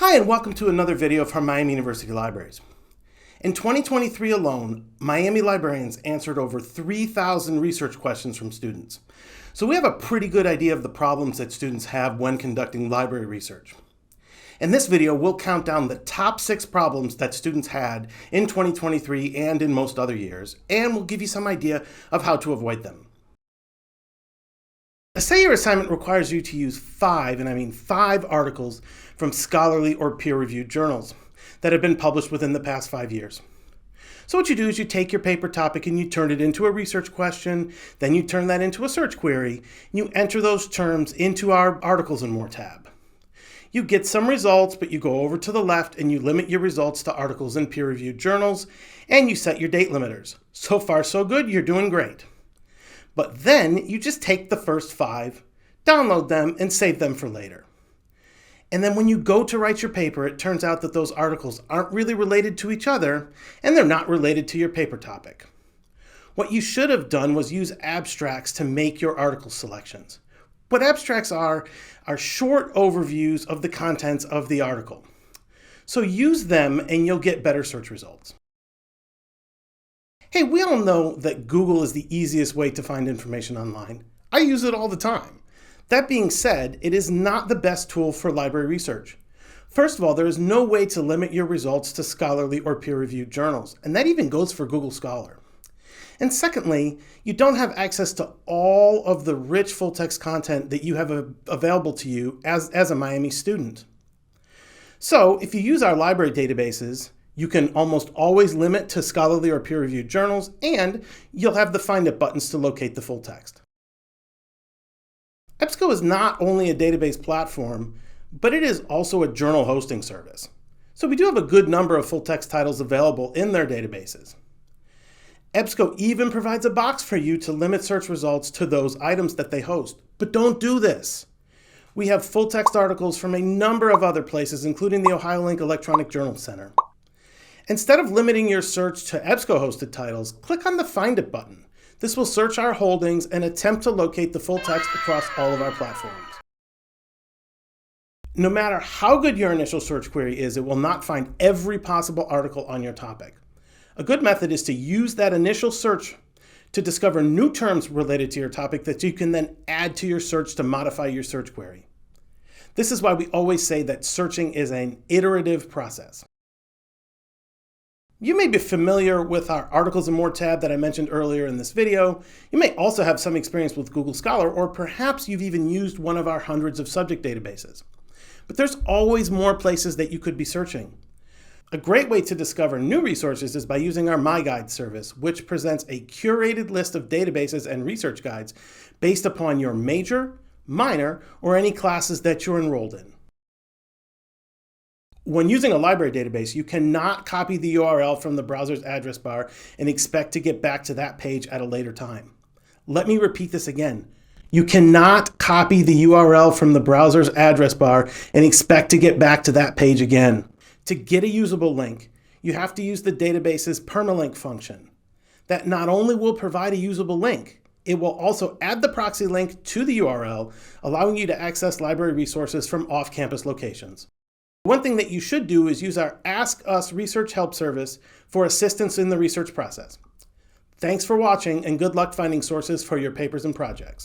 Hi, and welcome to another video from Miami University Libraries. In 2023 alone, Miami librarians answered over 3,000 research questions from students. So we have a pretty good idea of the problems that students have when conducting library research. In this video, we'll count down the top 6 problems that students had in 2023 and in most other years, and we'll give you some idea of how to avoid them. Say your assignment requires you to use 5, and I mean 5 articles from scholarly or peer-reviewed journals that have been published within the past 5 years. So what you do is you take your paper topic and you turn it into a research question, then you turn that into a search query, and you enter those terms into our Articles and More tab. You get some results, but you go over to the left and you limit your results to articles in peer-reviewed journals, and you set your date limiters. So far, so good, you're doing great. But then you just take the first 5, download them, and save them for later. And then when you go to write your paper, it turns out that those articles aren't really related to each other, and they're not related to your paper topic. What you should have done was use abstracts to make your article selections. What abstracts are short overviews of the contents of the article. So use them and you'll get better search results. Hey, we all know that Google is the easiest way to find information online. I use it all the time. That being said, it is not the best tool for library research. First of all, there is no way to limit your results to scholarly or peer-reviewed journals, and that even goes for Google Scholar. And secondly, you don't have access to all of the rich full-text content that you have available to you as a Miami student. So if you use our library databases, you can almost always limit to scholarly or peer-reviewed journals, and you'll have the Find It buttons to locate the full text. EBSCO is not only a database platform, but it is also a journal hosting service. So we do have a good number of full-text titles available in their databases. EBSCO even provides a box for you to limit search results to those items that they host. But don't do this. We have full-text articles from a number of other places, including the OhioLink Electronic Journal Center. Instead of limiting your search to EBSCO-hosted titles, click on the Find It button. This will search our holdings and attempt to locate the full text across all of our platforms. No matter how good your initial search query is, it will not find every possible article on your topic. A good method is to use that initial search to discover new terms related to your topic that you can then add to your search to modify your search query. This is why we always say that searching is an iterative process. You may be familiar with our Articles and More tab that I mentioned earlier in this video. You may also have some experience with Google Scholar, or perhaps you've even used one of our hundreds of subject databases. But there's always more places that you could be searching. A great way to discover new resources is by using our My Guide service, which presents a curated list of databases and research guides based upon your major, minor, or any classes that you're enrolled in. When using a library database, you cannot copy the URL from the browser's address bar and expect to get back to that page at a later time. Let me repeat this again. You cannot copy the URL from the browser's address bar and expect to get back to that page again. To get a usable link, you have to use the database's permalink function. That not only will provide a usable link, it will also add the proxy link to the URL, allowing you to access library resources from off-campus locations. One thing that you should do is use our Ask Us Research Help service for assistance in the research process. Thanks for watching, and good luck finding sources for your papers and projects.